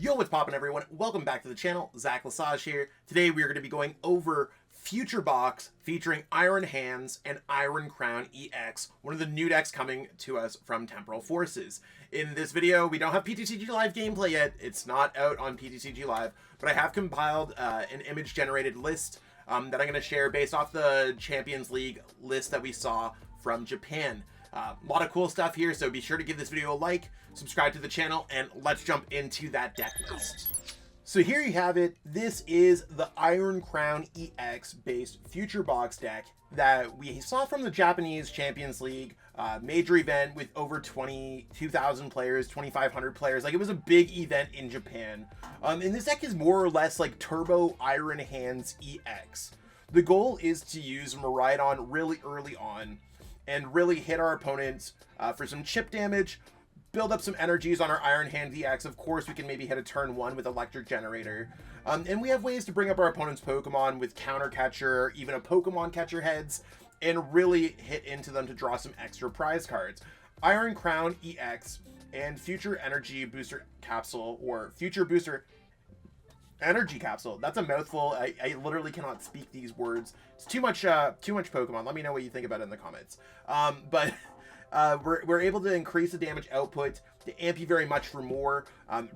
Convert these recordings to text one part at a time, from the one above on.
Yo, what's poppin' everyone? Welcome back to the channel. Zach Lesage here. Today we are going to be going over Future Box featuring Iron Hands and Iron Crown EX, one of the new decks coming to us from Temporal Forces. In this video, we don't have PTCG Live gameplay yet. It's not out on PTCG Live, but I have compiled an image-generated list that I'm going to share based off the Champions League list that we saw from Japan. A lot of cool stuff here, so be sure to give this video a like, subscribe to the channel, and let's jump into that deck list. So here you have it. This is the Iron Crown EX based Future Box deck that we saw from the Japanese Champions League major event with over 22,000 players, 2,500 players. Like, it was a big event in Japan. And this deck is more or less like Turbo Iron Hands EX. The goal is to use Miraidon really early on and really hit our opponents for some chip damage, build up some energies on our Iron Hand EX. Of course, we can maybe hit a turn 1 with Electric Generator. And we have ways to bring up our opponent's Pokemon with Counter Catcher, even a Pokemon Catcher heads, and really hit into them to draw some extra prize cards. Iron Crown EX and Future Energy Booster Capsule, or Future Booster Energy Capsule. That's a mouthful. I literally cannot speak these words. It's too much Pokemon. Let me know what you think about it in the comments. We're able to increase the damage output to amp you very much for more,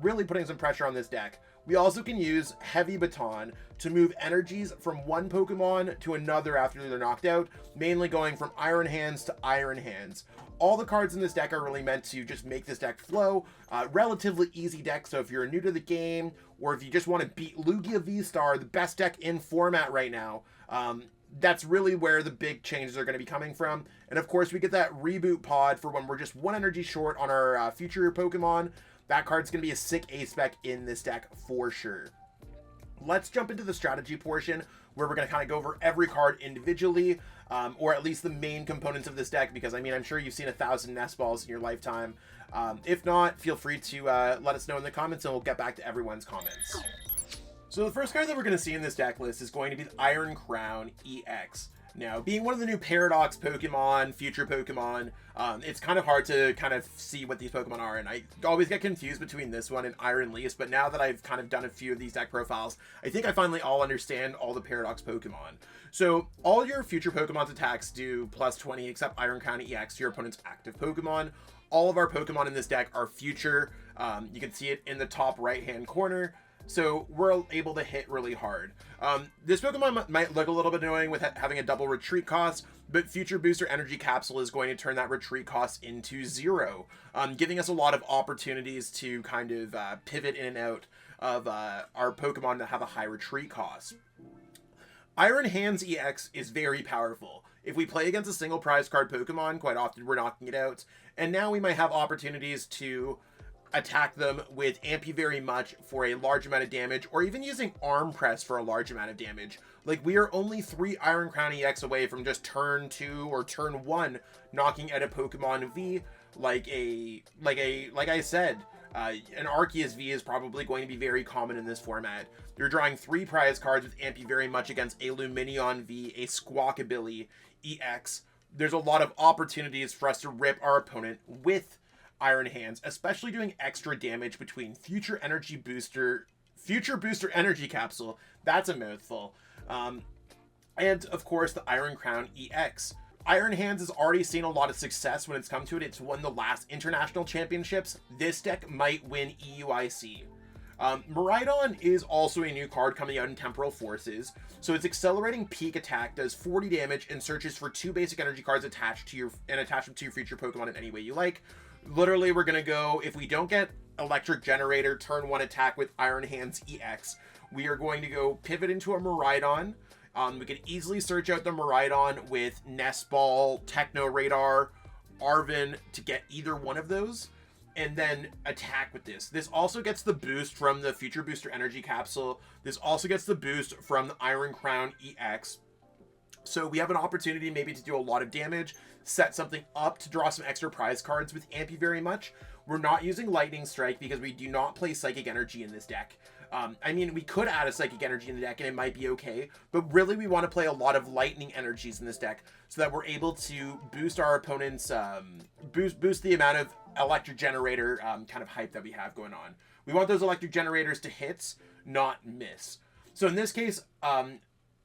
really putting some pressure on this deck. We also can use Heavy Baton to move energies from one Pokemon to another after they're knocked out, mainly going from Iron Hands to Iron Hands. All the cards in this deck are really meant to just make this deck flow. Relatively easy deck, so if you're new to the game, or if you just want to beat Lugia V-Star, the best deck in format right now, that's really where the big changes are going to be coming from. And of course, we get that Reboot Pod for when we're just one energy short on our future Pokemon. That card's going to be a sick A-spec in this deck for sure. Let's jump into the strategy portion, where we're going to kind of go over every card individually, or at least the main components of this deck, because I mean, I'm sure you've seen 1,000 Nest Balls in your lifetime. If not, feel free to let us know in the comments, and we'll get back to everyone's comments. So the first card that we're going to see in this deck list is going to be the Iron Crown EX. Now, being one of the new Paradox Pokemon, future Pokemon, it's kind of hard to kind of see what these Pokemon are, and I always get confused between this one and Iron Lease, but now that I've kind of done a few of these deck profiles, I think I finally all understand all the Paradox Pokemon. So, all your future Pokemon's attacks do plus 20, except Iron Crown EX to your opponent's active Pokemon. All of our Pokemon in this deck are future. You can see it in the top right-hand corner. So we're able to hit really hard. This Pokemon might look a little bit annoying with having a double retreat cost, but Future Booster Energy Capsule is going to turn that retreat cost into 0, giving us a lot of opportunities to kind of pivot in and out of our Pokemon that have a high retreat cost. Iron Hands EX is very powerful. If we play against a single prize card Pokemon, quite often we're knocking it out, and now we might have opportunities to attack them with Ampy very much for a large amount of damage, or even using Arm Press for a large amount of damage. Like, we are only 3 Iron Crown EX away from just turn 2 or turn 1 knocking out a Pokemon V. Like I said, an Arceus V is probably going to be very common in this format. You're drawing 3 prize cards with Ampy very much against a Lumineon V, a Squawkabilly EX. There's a lot of opportunities for us to rip our opponent with Iron Hands, especially doing extra damage between Future Booster Energy Capsule. That's a mouthful. And of course, the Iron Crown EX. Iron Hands has already seen a lot of success when it's come to it. It's won the last international championships. This deck might win EUIC. Miraidon is also a new card coming out in Temporal Forces. So its accelerating peak attack does 40 damage and searches for 2 basic energy cards attached to attach them to your future Pokemon in any way you like. Literally, we're going to go, if we don't get Electric Generator turn 1 attack with Iron Hands EX, we are going to go pivot into a Miraidon. We can easily search out the Miraidon with Nest Ball, Techno Radar, Arven to get either one of those, and then attack with this. This also gets the boost from the Future Booster Energy Capsule. This also gets the boost from the Iron Crown EX. So we have an opportunity maybe to do a lot of damage, set something up to draw some extra prize cards with Ampy very much. We're not using Lightning Strike because we do not play Psychic Energy in this deck. I mean, we could add a Psychic Energy in the deck and it might be okay, but really we want to play a lot of Lightning Energies in this deck so that we're able to boost our opponent's, boost the amount of Electric Generator kind of hype that we have going on. We want those Electric Generators to hit, not miss. So in this case,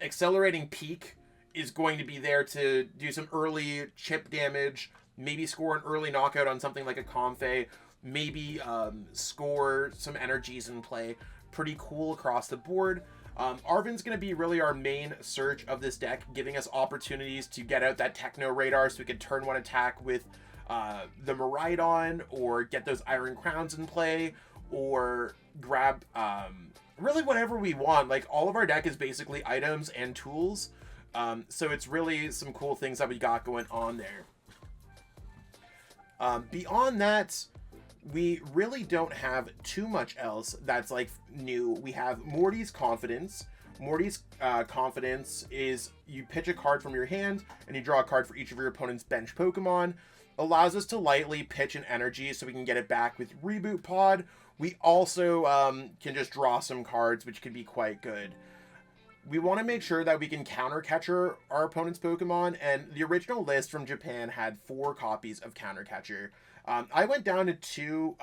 Accelerating Peak is going to be there to do some early chip damage, maybe score an early knockout on something like a Comfey, maybe score some energies in play. Pretty cool across the board. Arven's going to be really our main surge of this deck, giving us opportunities to get out that Techno Radar so we can turn one attack with the Miraidon, or get those Iron Crowns in play, or grab really whatever we want. Like, all of our deck is basically items and tools, so it's really some cool things that we got going on there. Beyond that, we really don't have too much else that's like new. We have Morty's Confidence. Morty's Confidence is you pitch a card from your hand and you draw a card for each of your opponent's bench Pokemon. Allows us to lightly pitch an energy so we can get it back with Reboot Pod. We also can just draw some cards, which could be quite good. We want to make sure that we can counter Catcher our opponent's Pokemon, and the original list from Japan had 4 copies of Counter Catcher. I went down to 2,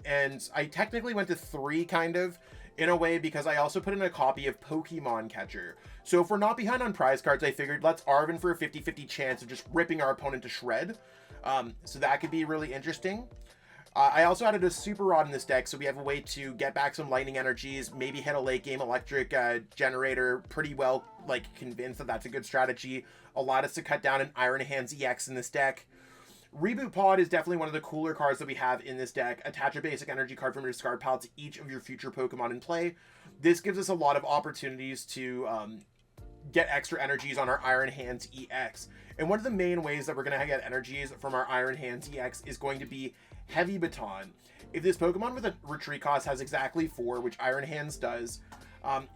and I technically went to 3 kind of, in a way, because I also put in a copy of Pokemon Catcher. So if we're not behind on prize cards, I figured let's Arven for a 50-50 chance of just ripping our opponent to shred. So that could be really interesting. I also added a Super Rod in this deck, so we have a way to get back some Lightning Energies, maybe hit a late game Electric Generator. Pretty well, like, convinced that that's a good strategy. Allowed us to cut down an Iron Hands EX in this deck. Reboot Pod is definitely one of the cooler cards that we have in this deck. Attach a basic energy card from your discard pile to each of your future Pokemon in play. This gives us a lot of opportunities to get extra energies on our Iron Hands EX. And one of the main ways that we're going to get energies from our Iron Hands EX is going to be Heavy Baton. If this Pokemon with a retreat cost has exactly 4, which Iron Hands does,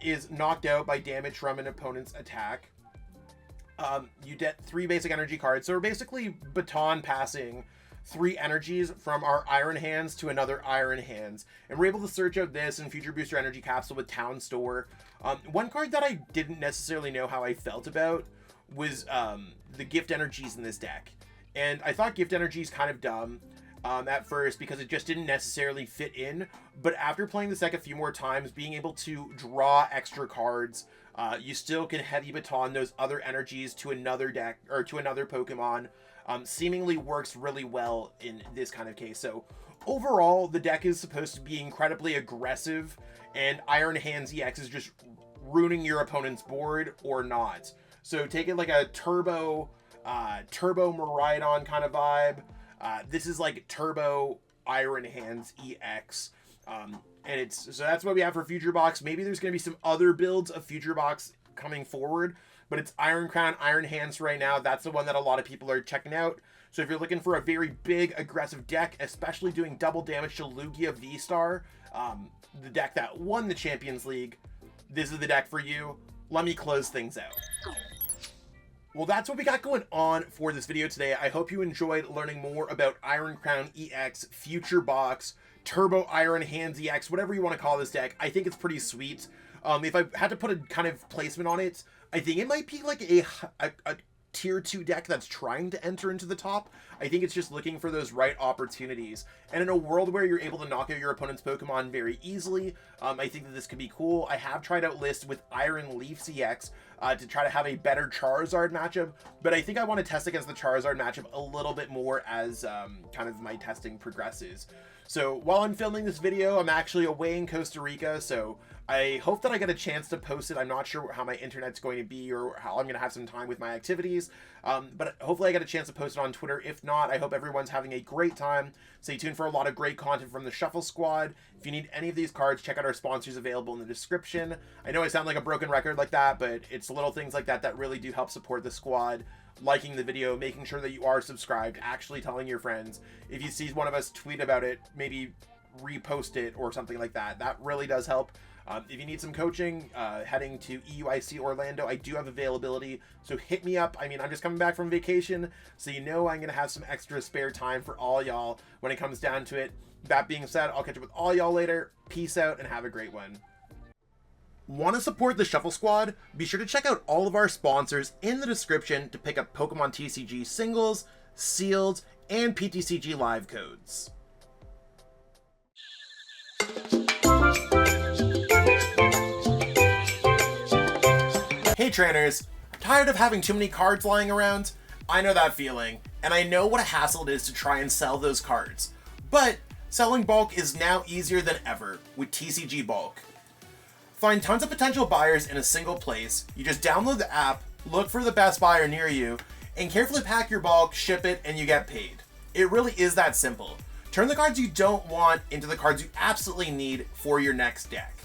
is knocked out by damage from an opponent's attack, you get 3 basic energy cards. So we're basically baton passing 3 energies from our Iron Hands to another Iron Hands. And we're able to search out this and Future Booster Energy Capsule with Town Store. One card that I didn't necessarily know how I felt about was the Gift Energies in this deck. And I thought Gift Energies kind of dumb at first because it just didn't necessarily fit in. But after playing this deck a few more times, being able to draw extra cards, you still can Heavy Baton those other energies to another deck or to another Pokemon. Seemingly works really well in this kind of case. So overall, the deck is supposed to be incredibly aggressive, and Iron Hands EX is just ruining your opponent's board or not. So take it like a Turbo Miraidon kind of vibe. This is like Turbo Iron Hands EX. And so that's what we have for Future Box. Maybe there's going to be some other builds of Future Box coming forward, but it's Iron Crown, Iron Hands right now. That's the one that a lot of people are checking out. So if you're looking for a very big, aggressive deck, especially doing double damage to Lugia V-Star, the deck that won the Champions League, this is the deck for you. Let me close things out. Well, that's what we got going on for this video today. I hope you enjoyed learning more about Iron Crown EX, Future Box, Turbo Iron Hands EX, whatever you want to call this deck. I think it's pretty sweet. If I had to put a kind of placement on it, I think it might be like a tier 2 deck that's trying to enter into the top. I think it's just looking for those right opportunities. And in a world where you're able to knock out your opponent's Pokemon very easily, I think that this could be cool. I have tried out lists with Iron Leaf CX to try to have a better Charizard matchup, but I think I want to test against the Charizard matchup a little bit more as kind of my testing progresses. So while I'm filming this video, I'm actually away in Costa Rica, so I hope that I get a chance to post it. I'm not sure how my internet's going to be or how I'm going to have some time with my activities, but hopefully I get a chance to post it on Twitter. If not, I hope everyone's having a great time. Stay tuned for a lot of great content from the Shuffle Squad. If you need any of these cards, check out our sponsors available in the description. I know I sound like a broken record like that, but it's little things like that that really do help support the squad. Liking the video, making sure that you are subscribed, actually telling your friends. If you see one of us tweet about it, maybe repost it or something like that. That really does help. If you need some coaching, heading to EUIC Orlando, I do have availability, so hit me up. I mean, I'm just coming back from vacation, so you know I'm going to have some extra spare time for all y'all when it comes down to it. That being said, I'll catch up with all y'all later. Peace out and have a great one. Want to support the Shuffle Squad? Be sure to check out all of our sponsors in the description to pick up Pokemon TCG singles, sealed, and PTCG live codes. Hey trainers, tired of having too many cards lying around? I know that feeling, and I know what a hassle it is to try and sell those cards. But selling bulk is now easier than ever with TCG Bulk. Find tons of potential buyers in a single place. You just download the app, look for the best buyer near you, and carefully pack your bulk, ship it, and you get paid. It really is that simple. Turn the cards you don't want into the cards you absolutely need for your next deck.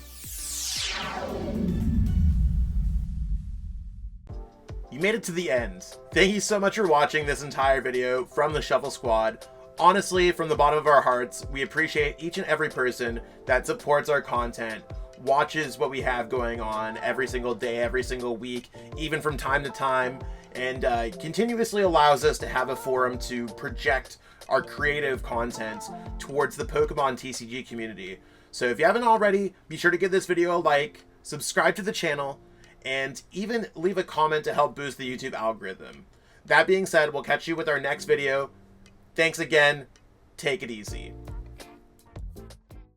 You made it to the end. Thank you so much for watching this entire video from the Shuffle Squad. Honestly, from the bottom of our hearts, we appreciate each and every person that supports our content, watches what we have going on every single day, every single week, even from time to time, and continuously allows us to have a forum to project our creative content towards the Pokemon TCG community. So if you haven't already, be sure to give this video a like, subscribe to the channel, and even leave a comment to help boost the YouTube algorithm. That being said, we'll catch you with our next video. Thanks again. Take it easy.